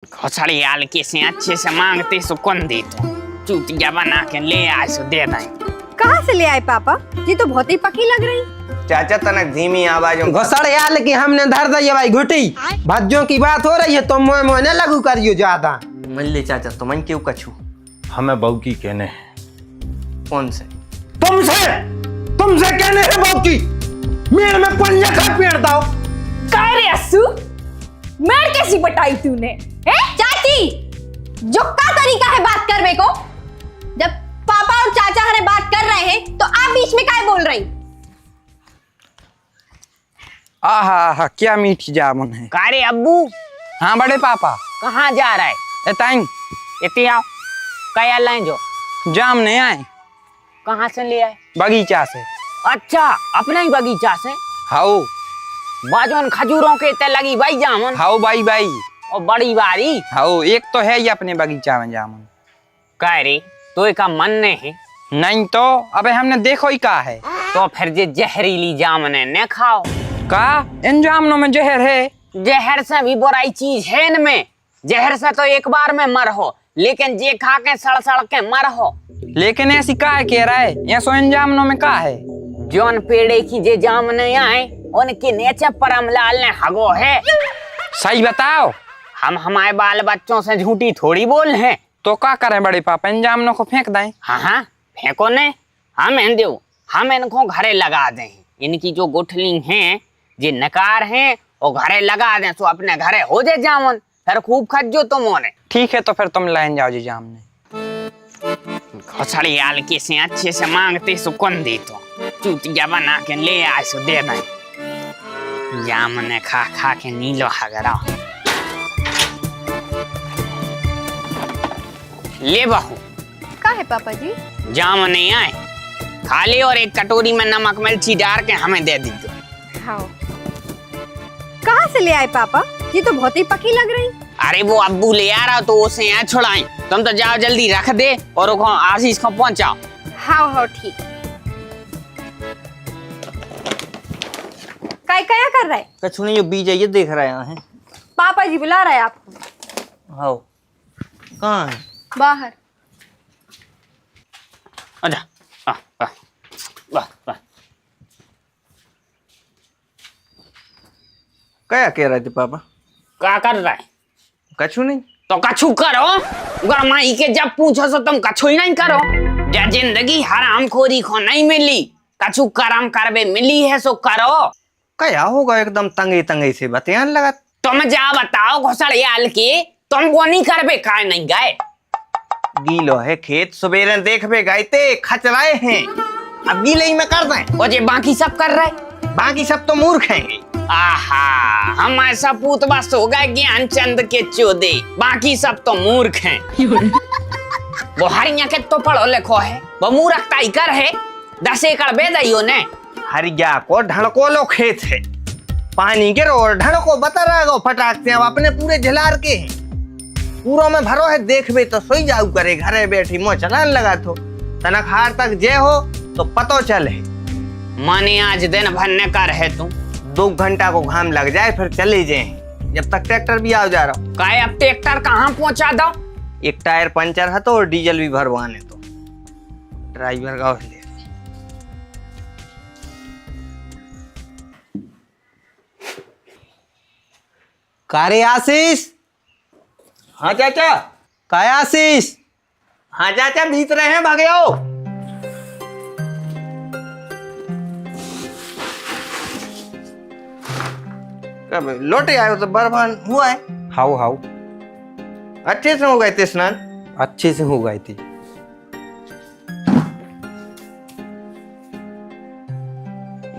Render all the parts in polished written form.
घोसड़ी आल के से अच्छे से मांगते सो कौन दे तो चूतिया बना के ले आए सो दे दें। कहाँ से ले आए पापा? ये तो बहुत ही पकी लग रही। चाचा तनक धीमी आवाज में घोसड़े आल की हमने धर दी भाई घुटी भज्जों की बात हो रही है तो मोह मोह न लगू करियो ज्यादा। मिल चाचा तुम क्यों कछू हमें बहू की कहने हैं। कौन से तुमसे कहने है बहू की मेरे में पंजा खा पेड़ दाओ। काय रे अस्सू, मेड़ कैसी पटाई तूने? ए चाची, जो का तरीका है बात करने को? जब पापा और चाचा हरे बात कर रहे हैं तो आप बीच में काय बोल रही? आहा क्या मीठी जामुन है। कारे अब्बू हाँ बड़े पापा कहाँ जा रहा है? एताइन इतने आओ कया लाइन जो जाम नहीं आए कहाँ से ले आए? बगीचा से। अच्छा अपने ही बगीचा से? हाउ बाजोन खजूरों के ते लगी भाई जामुन हाउ भाई भाई और बड़ी बारी हाउ एक तो है ही अपने बगीचा में जामुन। कारे तो का मन नहीं है? नहीं तो अबे हमने देखो ही कहा है। तो फिर जे जहरीली जामुन है न खाओ। का इन जामुनों में जहर है? जहर से भी बुराई चीज है इनमें। जहर से तो एक बार में मर हो लेकिन जे खा के सड़ सड़ के मर हो। लेकिन ऐसी का है कह रहा है ये सो इन जामुनों में का है? जोन पेड़े की जे जामुन आए उनके नीचे परमलाल ने हगो है। सही बताओ। हम हमारे बाल बच्चों से झूठी थोड़ी बोल हैं। तो क्या करें बड़े पापा इन जामुनों को फेंक दें? हाँ फेंको ने हम इनको घरे लगा दें। इनकी जो गुठली हैं जे नकार हैं वो घरे लगा दें तो अपने घरे हो जाए जामुन फिर खूब खजो तुम उन्हें। ठीक है तो फिर तुम लाइन जाओ जी जामुन। घोसड़ी आल के से अच्छे से मांगते सो कौन दे तो चूतिया बना के ले आए सो दे दें। जामुन खा खा के नीलो हगरा ले बहू। का है पापा जी? जामुन नहीं आए खा ले और एक कटोरी में नमक मिर्ची डाल के हमें दे दीजिए। हाँ। कहाँ से ले आए पापा? ये तो बहुत ही पकी लग रही। अरे वो अब्बू ले आ रहा तो उसे यहाँ छुड़ाई। तुम तो जाओ जल्दी रख दे और आशीष को पहुंचाओ। हाँ हाँ ठीक। काय क्या कर रहा है? कछू नहीं जो बीज है ये देख रहे हैं। पापा जी बुला रहे हैं आपको। हाँ कहाँ है? बाहर। अच्छा क्या कह रहे थे पापा? क्या कर रहा है? कछू नहीं तो कछु करो। गरमाई के जब पूछो तो तुम कछु ही नहीं करो। या जिंदगी हराम खोरी को नहीं मिली कछु करम करबे मिली है सो करो। क्या होगा एकदम तंगे तंगे से बतियान लगा। तुम जा बताओ घोसड़ी आल के तुम वो नहीं करबे काय नहीं गए? गीलो है खेत सवेरे देखबे गए थे खचराए हैं अब गीले ही में कर दें। और जे बाकी सब कर रहे बाकी सब तो मूर्ख हैं। आहा हम ऐसा पूत बस हो गए ज्ञान चंद के चोदे बाकी सब तो मूर्ख हैं। वो हरिया के तो पढ़ो लिखो है वो मूर्खता ही कर है। 10 एकड़ बेदाइयो ने हरिया को ढड़को लो खेत है पानी के रोड ढड़को बता रहा फटाकते अब अपने पूरे झलार के हैं पूरों में भरो है देखबे तो सोई जाऊ करे घरे बैठी मो चलान लगा तो तनक हार तक जे हो तो पतो चले। माने आज दिन भर ने कर है तू 2 घंटा को घाम लग जाए फिर चले जाए जब तक ट्रैक्टर भी आ जा रहा। काय अब ट्रैक्टर कहाँ पहुंचा दो? एक टायर पंचर है तो और डीजल भी भरवाने तो ड्राइवर का ले। कारे आशीष। हाँ चाचा। काय आशीष? हाँ चाचा बीत रहे हैं भाग्यो। कब लौटे आए हो तो बर्बाद हुआ है? हाउ हाउ अच्छे से हो गए थे स्नान? अच्छे से हो गई थी।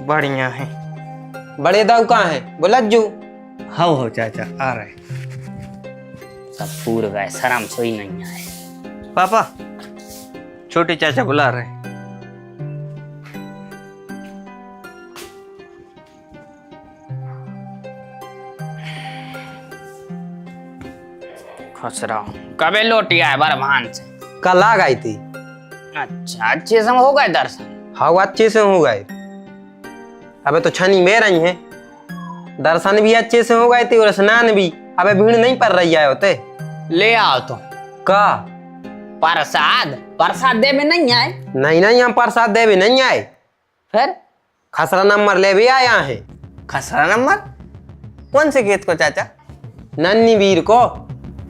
बढ़िया है। बड़े दाऊ कहाँ है? बोला जू। हाँ हो चाचा आ रहे सब पूर गए शर्म सोई नहीं आए। पापा छोटे चाचा बुला रहे। खुश रहो। कबे लौटी आए बरभान से? कल आ गई थी। अच्छा अच्छे से हो गए दर्शन? हाँ अच्छे से हो गए। अबे तो छनी में रही है दर्शन भी अच्छे से हो गए थे और स्नान भी। अबे भीड़ नहीं पड़ रही है होते। ले आओ तो का प्रसाद प्रसाद दे में नहीं आए नहीं नहीं, हम प्रसाद देवे नहीं आए, फिर खसरा नंबर ले भी आया है। खसरा नंबर कौन से खेत को चाचा? नन्नी वीर को।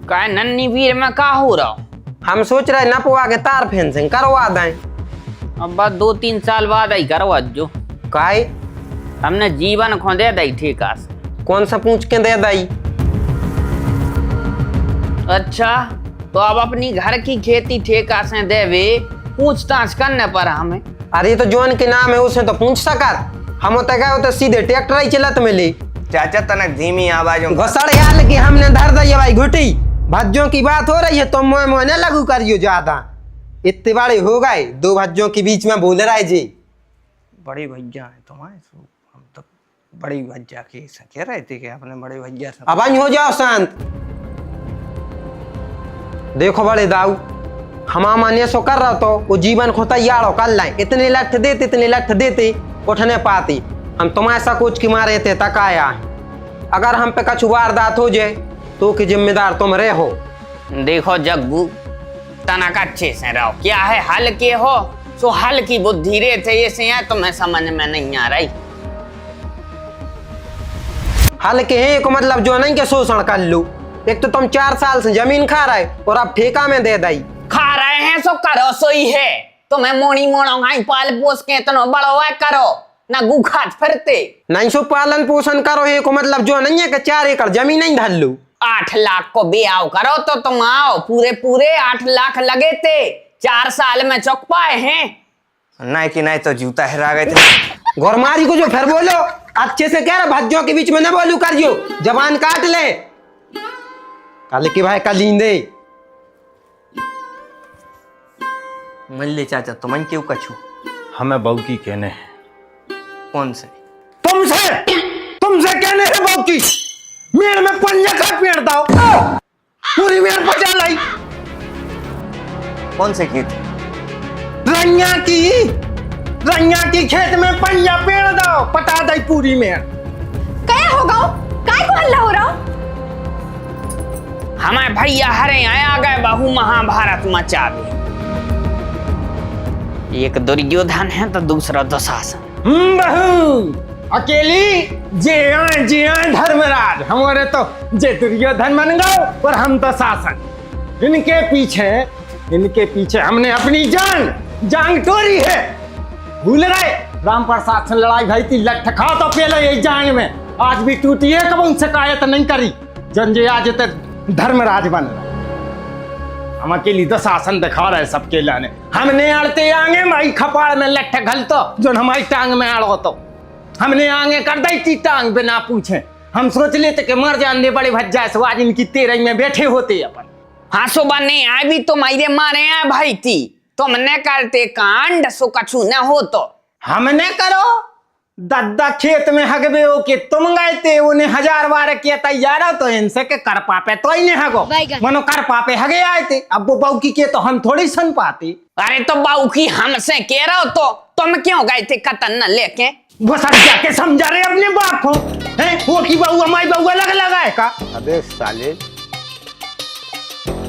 का नन्नी वीर में का हो रहा हम सोच रहे नपवा के तार फेंसिंग करवा दें। अब बस 2-3 साल बाद ही करवा जो काहे? हमने जीवन खो दे दी ठेका से। कौन सा पूछ के दे दई? अच्छा तो अब अपनी घर की खेती ठेका से देवे पूछताछ करने पर हमें। अरे तो जोन के नाम है उसे तो पूछ सकत, हम होते गए होते सीधे ट्रैक्टर ही चलत मिली। चाचा तनक धीमी आवाजों में घसड़ याल की हमने धर दी भाई घुटी। भज्जों की बात हो रही है तो मोह मोह न लगू करियो ज्यादा। इतने बड़े हो गए, दो भज्जों के बीच में बोल रहा है जी। बड़ी भैया है तुम्हारे, हम तो बड़ी भैया के कह रहे थे कि अपने बड़े भैया से। अब हो जाओ शांत। देखो बड़े दाऊ, हम ने सो कर रहा तो वो जीवन को तैयार हो कर लाए, इतने लठ देते उठने पाती। हम तुम्हारे सा कुछ की मारे थे तक आया है। अगर हम पे कछु वारदात हो जाए तो कि जिम्मेदार तुम रहे हो। देखो जग्गू तनक अच्छे से रहो, क्या है हल के हो सो हल की बुद्धि रे थे ये से है तुम्हें समझ में नहीं आ रही। हल के है को मतलब जो नहीं के शोषण कर लू। एक तो तुम 4 साल से जमीन खा रहे और अब ठेका में दे दई। खा रहे हैं सो करो सोई है, तुम्हें मोड़ी मोड़ो घाई पाल पोस के इतना बड़ो है करो ना गुखात फिरते। नहीं सो पालन पोषण करो है को मतलब जो नहीं है कि 4 एकड़ जमीन नहीं धर लू। 8 लाख को ब्याह करो तो तुम आओ, पूरे 8 लाख लगे थे, 4 साल में चौक पाए हैं। नहीं कि नहीं तो जूता हिरा गए थे। गोरमारी को जो फिर बोलो अच्छे से कह रहा, भज्जों के बीच में न बोलू करियो, जबान काट ले। कल की भाई कलींदे मिल ले चाचा तुम क्यों कछू? हमें बहू की कहने हैं। कौन से? तुमसे कहने है बाप की। मेड़ में पंजा का पेड़ दाओ, पूरी मेड़ बचा लाई। कौन से खेत? रंगा की खेत में पंजा पेड़ दाओ, पटा दई पूरी मेड़। क्या होगा? काय को हल्ला हो रहा? हमारे भैया हरे आ गए, बहु महाभारत मचा दे। एक दुर्योधन है तो दूसरा दुशासन। बहू अकेली जे धर्मराज, हमारे तो जे दुर्योधन बन गए और हम तो शासन। इनके पीछे हमने अपनी जान तोड़ी है। भूल रहे राम प्रसाद से लड़ाई भाई थी, लठ खा तो पहले यही जांग में, आज भी टूटी है, कब उनसे शिकायत नहीं करी। जंजे आज तो धर्मराज बन रहा। हम अकेली तो शासन दिखा रहे सबके लाने। हमने अड़ते आगे माई खपाड़ में लठ घल तो जो हमारी टांग में अड़ो तो हमने आगे कर दी थी टांग बिना पूछे। हम सोच लेते कि मर जान दे बड़े भज्जा से, आज इनकी 13 में बैठे होते अपन। हाँ सो बने आए भी तो मायरे मारे आए भाई थी, तुमने करते कांड सो कछु न हो तो हमने करो। दद्दा खेत में हगबे हो के तुम गए थे, उन्हें 1000 बार किया तैयार हो तो इनसे के कर पापे तो ही नहीं हगो, मनो कर पापे हगे आए थे। अब वो बाऊ की के तो हम थोड़ी सुन पाती। अरे तो बाऊ की हमसे कह रहे हो तो तुम क्यों गए थे कतन न लेके? वो सब जाके समझा रहे अपने बाप को हैं, वो की बहू हमारी बहू अलग अलग है का? अबे साले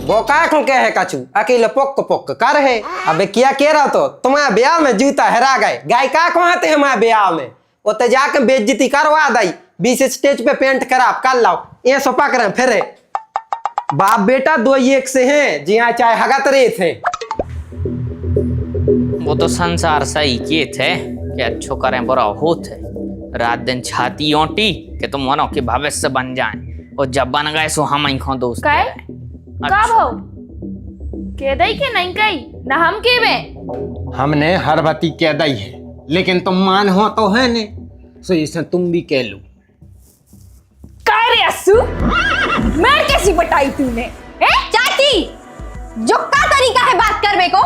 वो का को कहे कछु अकेले पोक कर है। अबे क्या कह रहा तो तुम्हारे ब्याह में जूता हरा गए, गाय का कहते हैं हमारे ब्याह में, उते जाके बेइज्जती करवा दई, 20 स्टेज पे पेंट खराब कर लाओ, ये सो पकड़े फिर बाप बेटा 2 एक से हैं, जिया चाहे हगत रहे थे। वो तो संसार सही किए थे कि अच्छो करें बुरा होते, रात दिन छाती ओटी कि तुम मनो के भविष्य बन जाए, और जब बन गए सो हम इनको दोस्त काय? अच्छा। का भाव के दई के नहीं कही ना हम के में हमने हर बती कह दई है, लेकिन तुम मान हो तो है ने, सो इसे तुम भी कह लो। काय रे अस्सू, मैं कैसी बटाई तूने? चाची जो का तरीका है बात करने को?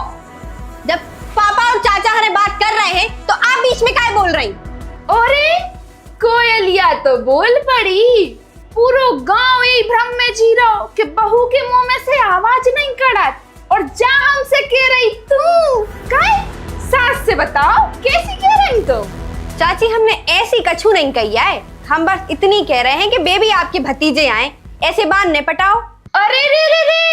जब पापा और चाचा हरे बात कर रहे हैं तो आप बीच में काय बोल रही? अरे कोयलिया तो बोल पड़ी, पूरो गांव यही भ्रम में जी रहा हो कि बहू के मुंह में से आवाज नहीं कड़त, और जा हमसे कह रही तू काय? सास से बताओ कैसी कह रही तो? चाची हमने ऐसी कछु नहीं कही है, हम बस इतनी कह रहे हैं कि बेबी आपके भतीजे आए, ऐसे बांध ने पटाओ। अरे रे रे रे,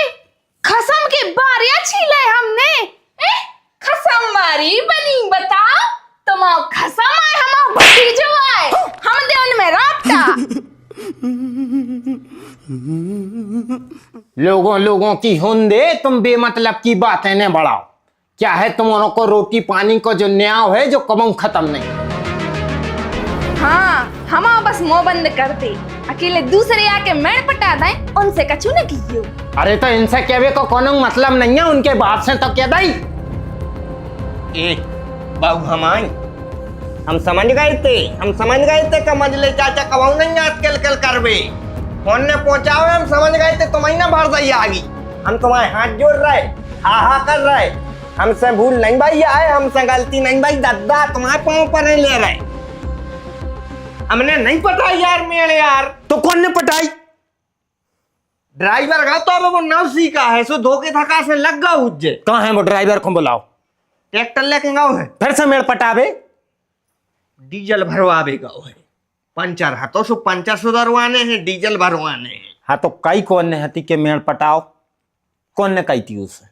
लोगों लोगों की होंदे तुम बेमतलब की बातें न बढ़ाओ। क्या है तुम को रोटी पानी को जो न्याय है जो कबू खत्म नहीं। हाँ हम बस मुंह बंद कर दे, अकेले दूसरे आके मेड़ पटा दें, उनसे कछु न कीजियो। अरे तो इनसे कहवे को कोनो मतलब नहीं है, उनके बाप से तो कह दई। ए बाबू हम समझ गए थे कमझ ले चाचा कबाऊ नहीं आजकल कल करबे फोन ने पहुंचाओ। हम समझ गए थे तुम्हें ना भर दई आगी। हम तुम्हारे हाथ जोड़ रहे हा कर रहे। हमसे भूल नहीं भाई आए, हमसे गलती नहीं भाई दादा, तुम्हारे पाँव पर नहीं ले रहे। हमने नहीं पटाई यार मेरे यार। तो कौन ने पटाई? ड्राइवर का तो अब वो नव सीखा है, सो धोखे धक्का से लग गया उज्जे। कहाँ है वो ड्राइवर को बुलाओ। ट्रैक्टर लेके गाँव है, फिर से मेड़ पटावे, डीजल भरवावे गाँव है। पंचर है तो सो पंचर सुधरवाने हैं, डीजल भरवाने हैं। हाँ तो कई कौन ने हती के मेड़ पटाओ, कौन ने कही थी उसे?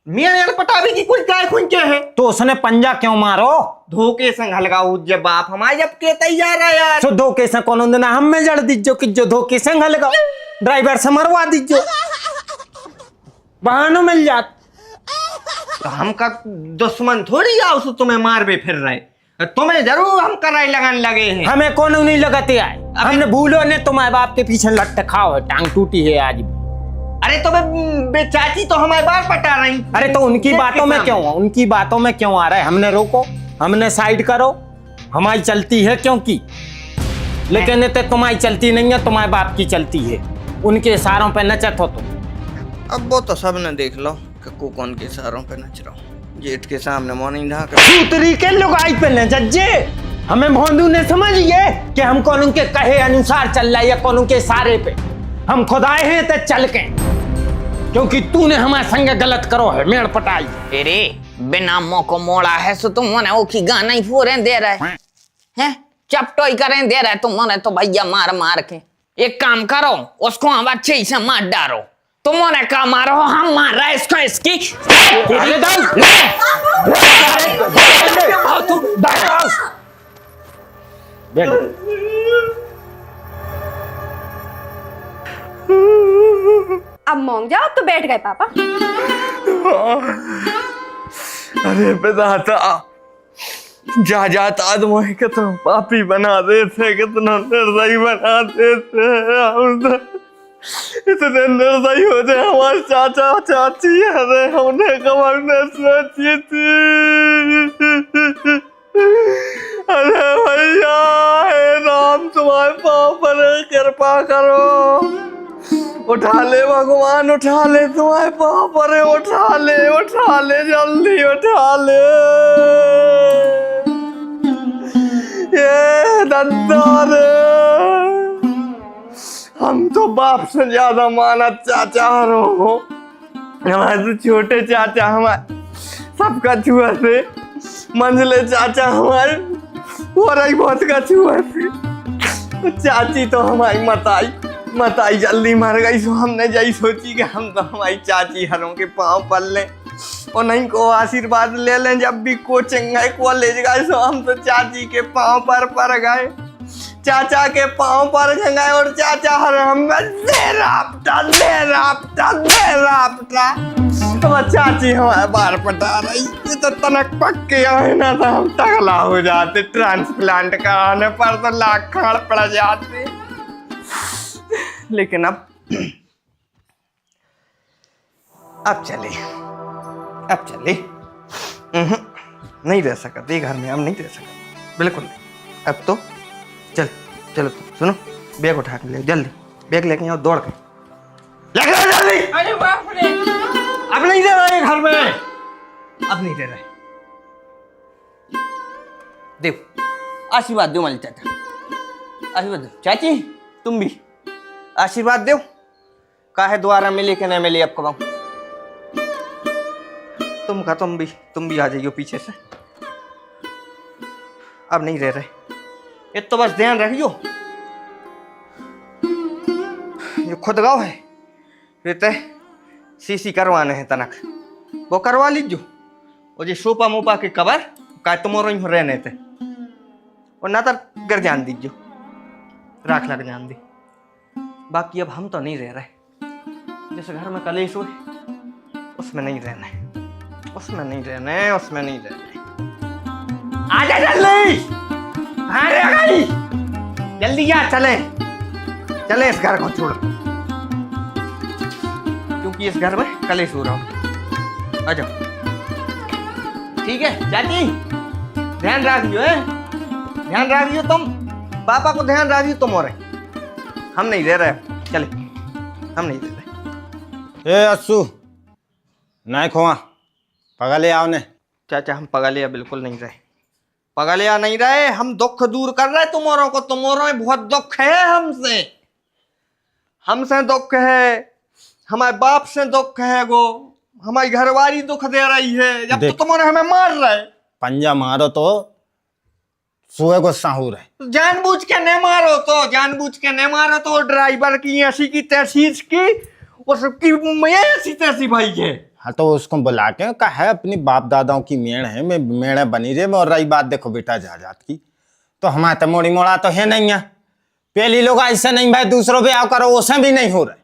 मेरे यार पटावे की कोई काय खुंचे है तो उसने पंजा क्यों मारो? धोखे संग हलगा उज्जे बाप हमारे जब के तैयार है यार। तो धोखे से कौन दिन हम में जड़ दीजो कि जो धोखे से हलगा ड्राइवर से मरवा दीजो, बहानों मिल जात। तो हम का दुश्मन थोड़ी आओ सो तुम्हें मार भी फिर रहे, तुम्हें जरूर हम कराई लगाने लगे हैं। हमें कौन नहीं लगाते आए, हमने भूलो ने तुम्हारे बाप के पीछे लट खाओ है, टांग टूटी है आज। अरे तो चाची तो हमारे बार पटा रही। अरे तो उनकी बातों में क्यों, उनकी बातों में क्यों आ रहा है? हमने रोको, हमने साइड करो, हमारी चलती है क्योंकि, लेकिन तो तुम्हारी चलती नहीं है, तुम्हारे बाप की चलती है। उनके इशारों पे नचत हो तुम। अब वो तो सब ने देख लो कि कौन के इशारों पे नच रहा हूँ। जेठ के सामने मौनी ढाक सूतरी के लुगाई पे न जज्जे। हमें भोंदू ने समझिए कि हम कौन उनके कहे अनुसार चल रहा है या कौन उनके इशारे पे। हम खुदाए हैं तो चल के, क्योंकि तूने हमारे संग गलत करो है मेड़ पटाई। अरे बिना मौको मोड़ा है सो तुम मने वो की गाना ही फोरे दे रहे हैं, चपटोई करें दे रहे तुम मने तो भैया मार मार के। एक काम करो, उसको हम अच्छे से मार डालो। तुम मने का मारो, हम मार रहे इसको इसकी। अब मौंग जाओ तो बैठ गए पापा। अरे बेदाता जा जाता तुम्हें कितना पापी बना देते, कितना निर्दयी बना देते। हम तो इतने निर्दयी हो जाए हमारे चाचा चाची। अरे हमने कमर में सोची थी। अरे भैया हे राम तुम्हारे पाँव पर कृपा करो, उठा ले भगवान, उठा ले तुम्हारे पाँव पर, उठा ले जल्दी उठा ले। ये दद्दा रे, हम तो बाप से ज्यादा माना चाचा हो। हमारे तो छोटे चाचा हमारे सबका छुआ थे, मंझले चाचा हमारे और ही बहुत का छुआ थे। चाची तो हमारी मताई जल्दी मर गई। सो हमने यही सोची कि हम तो हमारी चाची हरों के पाँव पर लें और नहीं को आशीर्वाद ले लें। जब भी कोचिंग गए कॉलेज गए सो हम तो चाची के पाँव पर गए, चाचा के पाँव पर गए और चाचा हर हम तो चाची हमारे बार पटा रही। ये तो तनक पक्के आए ना तो हम टकला हो जाते, ट्रांसप्लांट कराने पर तो लाख खाड़ पड़ जाते। लेकिन अब चले नहीं रह सकते घर में, हम नहीं रह सकते बिल्कुल नहीं। अब तो चलो तो सुनो, बैग उठा के ले जल्दी, बैग लेके आओ दौड़ के लेके आओ जल्दी। अरे बाप रे, अब नहीं रह रहे घर में, अब नहीं रह रहे। देखो आशीर्वाद दो मालिक चाचा, आशीर्वाद दो। चाची तुम भी आशीर्वाद दो। काहे द्वारा मिले कि नहीं मिले अब कब तुम भी आ जाइयो पीछे से। अब नहीं रह रहे, ये तो बस ध्यान रखियो। ये खुद गाँव है, रहते सीसी करवाने हैं तनक, वो करवा लीजियो। वो जो सोपा मोपा के कवर का तुम रहने थे और ना तो घर जान दीजियो, राख लग जान दी। बाकी अब हम तो नहीं रह रहे, जिस घर में कलेश हुए उसमें नहीं रहना है, उसमें नहीं रहना है, उसमें नहीं रहना है। आजा जल्दी, कहाँ रह गई? जल्दी आ, चले चले इस घर को छोड़, क्योंकि इस घर में कलेश हो रहा हूँ। आ जाओ। ठीक है चाची, ध्यान रखियो है, ध्यान रखियो तुम, पापा को ध्यान रखियो तुम। और हम नहीं दे रहे, चले हम नहीं दे रहे। ए अस्सू नहीं खोआ पगले आओ ने। चाचा हम पगलिया बिल्कुल नहीं रहे, पगलिया नहीं रहे, हम दुख दूर कर रहे तुम्हारों को, तुम्हारों में बहुत दुख है, हमसे दुख है, हमारे बाप से दुख है, गो हमारी घरवाली दुख दे रही है, जब तो तुम्हारे हमें मार रहे। पंजा मारो तो सुए को साहूर है, जानबूझ के नहीं मारो तो, जानबूझ के नहीं मारो तो, ड्राइवर की ऐसी की तैसी की, उसकी ऐसी तैसी भाई है। हाँ तो उसको बुला के कहा है अपनी बाप दादाओं की मेड़ है, मैं मेड़े बनी रे। और रही बात देखो बेटा जायदाद की, तो हमारे तो मोड़ी मोड़ा तो है नहीं है। पहली लोग ऐसा नहीं भाई दूसरों पे आओ करो, उसे भी नहीं हो रहा है।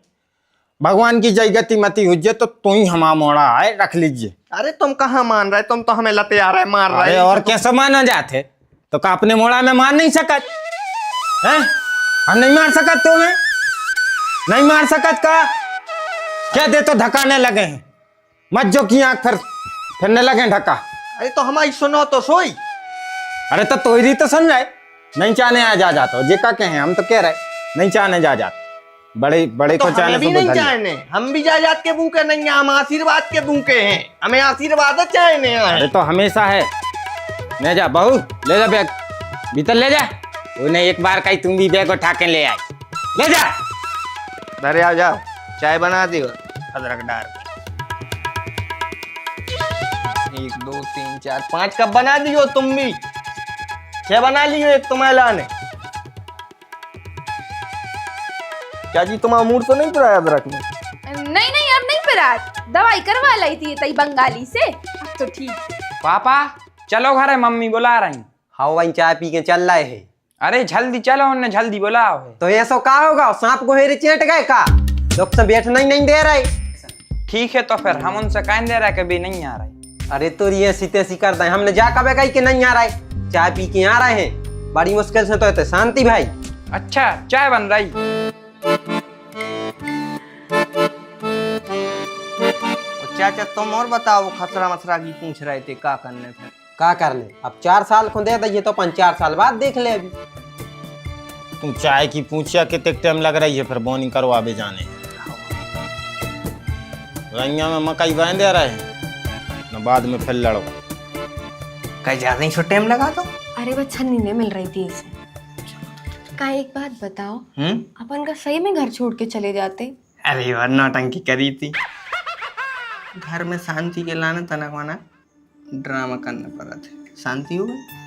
भगवान की जय गति मती हुई तो तू ही हमारा मोड़ा आए रख लीजिए। अरे तुम कहाँ मान रहे, तुम तो हमें लते आ रहे मार रहे। और कैसे माना जाते तो का अपने मोड़ा में मार नहीं सकत है? हम नहीं मार सकत, तुम्हें नहीं मार सकत का क्या दे तो धकाने लगे हैं, मत जो की आंख फिरने लगे ढका। अरे तो हमारी सुनो तो सोई। अरे तो तोरी तो सुन रहे, नहीं चाहने आ जा जाता जे का कहे, हम तो कह रहे नहीं चाहने जा जाते, बड़े बड़े तो को चाहने भी नहीं चाहने, हम भी जायदाद के भूखे नहीं है, हम आशीर्वाद के भूखे हैं, हमें आशीर्वाद चाहने हैं। अरे तो हमेशा है। ले जा बहू, ले जा बैग भीतर ले जा, उन्हें एक बार कहीं तुम भी बैग उठा के ले आई, ले जा। धरे आ जाओ, चाय बना दियो अदरक डाल के। 1 2 3 4 5 कप बना दियो, तुम भी 6 बना लियो, एक तुम्हें लाने। क्या जी तुम्हारा मूड तो नहीं पिराया अदरक में? नहीं नहीं अब नहीं पिरा, दवाई करवा लाई थी तई बंगाली से, अब तो ठीक है। पापा चलो घर है, मम्मी बुला रही। हाँ भाई चाय पी के चल रहे है। अरे जल्दी चलो, उन्हें जल्दी बुलाओ है। तो ऐसा का होगा, सांप को हेरे चेट गए का, लोग से बैठना ही नहीं दे रहे। ठीक है तो फिर हम उनसे कह दे रहे कभी नहीं आ रहे। अरे तो ये सीते सी कर दे, हमने जा कबे कही कि नहीं आ रहे, चाय पी के आ रहे हैं, बड़ी मुश्किल से तो है शांति भाई। अच्छा चाय बन रही। चाचा तुम और बताओ, खसरा मसरा की पूछ रहे थे, क्या करने थे? का कर ले, अब 4 साल को दे दे तो 5-4 साल बाद देख ले। अभी तू चाय की पूछिया कितने टाइम लग रही है, फिर बोनी करो आबे जाने। रैया में मकई बह दे रहे हैं न, बाद में फिर लड़ो। कहीं ज्यादा ही टाइम लगा दो। अरे वो छन्नी नहीं मिल रही थी इसे। का एक बात बताओ, अपन का सही में घर छोड़ के चले जाते? अरे यार नौटंकी करी थी, घर में शांति के लाने तनक वाना ड्रामा करना पड़ा था, शांति हो गई।